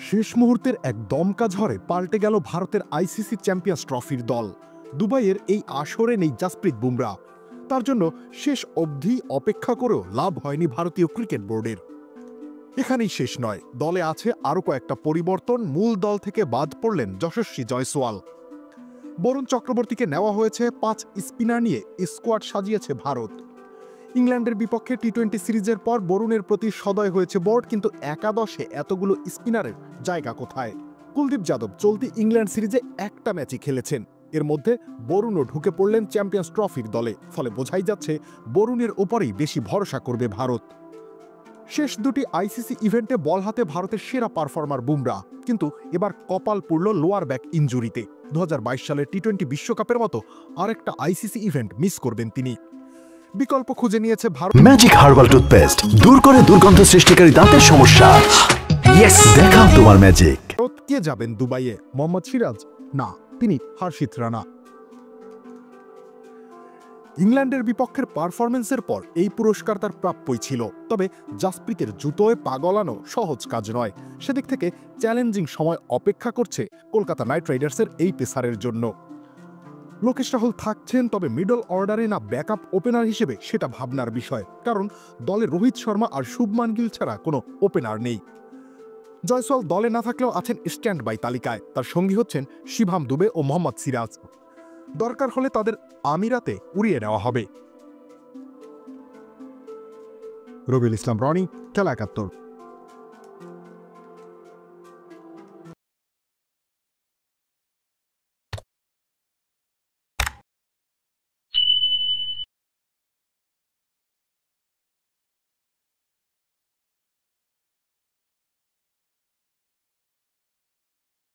শেষ মুহূর্তের এক দমকা ঝড়ে পাল্টে গেল ভারতের আইসিসি চ্যাম্পিয়ন্স ট্রফির দল। দুবাইয়ের এই আসরে নেই জাসপ্রীত বুমরা। তার জন্য শেষ অবধি অপেক্ষা করেও লাভ হয়নি ভারতীয় ক্রিকেট বোর্ডের। এখানেই শেষ নয়, দলে আছে আরও কয়েকটা পরিবর্তন। মূল দল থেকে বাদ পড়লেন যশস্বী জয়সওয়াল। বরুণ চক্রবর্তীকে নেওয়া হয়েছে। 5 স্পিনার নিয়ে স্কোয়াড সাজিয়েছে ভারত। ইংল্যান্ডের বিপক্ষে টি-20 সিরিজের পর বরুণের প্রতি সদয় হয়েছে বোর্ড, কিন্তু একাদশে এতগুলো স্পিনারের জায়গা কোথায়? কুলদীপ যাদব চলতি ইংল্যান্ড সিরিজে একটা ম্যাচই খেলেছেন। এর মধ্যে বরুণও ঢুকে পড়লেন চ্যাম্পিয়ন্স ট্রফির দলে। ফলে বোঝাই যাচ্ছে বরুণের ওপরেই বেশি ভরসা করবে ভারত। শেষ দুটি আইসিসি ইভেন্টে বল হাতে ভারতের সেরা পারফর্মার বুমরা, কিন্তু এবার কপাল পুড়ল লোয়ার ব্যাক ইনজুরিতে। 2022 সালের টি-20 বিশ্বকাপের মতো আরেকটা আইসিসি ইভেন্ট মিস করবেন তিনি। বিকল্প খুঁজে নিয়েছে ভারত। ম্যাজিক হার্বাল টুথপেস্ট দূর করে দুর্গন্ধ সৃষ্টিকারী দাঁতের সমস্যা। ইয়েস, দেখাও তোমার ম্যাজিক। কে যাবেন দুবাইয়ে? মোহাম্মদ সিরাজ? না, তিনি হর্ষিত রানা। ইংল্যান্ডের বিপক্ষের পারফরমেন্সের পর এই পুরস্কার তার প্রাপ্যই ছিল। তবে জাসপ্রীতের জুতোয় পা গলানো সহজ কাজ নয়। সেদিক থেকে চ্যালেঞ্জিং সময় অপেক্ষা করছে কলকাতা নাইট রাইডার্সের এই পেসারের জন্য। লোকেশ রাহুল থাকছেন, তবে মিডল অর্ডারে না ব্যাকআপ ওপেনার হিসেবে সেটা ভাবনার বিষয়। কারণ দলে রোহিত শর্মা আর শুভমান গিল ছাড়া কোনো ওপেনার নেই। জয়সওয়াল দলে না থাকলেও আছেন স্ট্যান্ড বাই তালিকায়। তার সঙ্গী হচ্ছেন শিভাম দুবে ও মোহাম্মদ সিরাজ। দরকার হলে তাদের আমিরাতে উড়িয়ে নেওয়া হবে। রবিউল ইসলাম রনি, খেলা ৭১।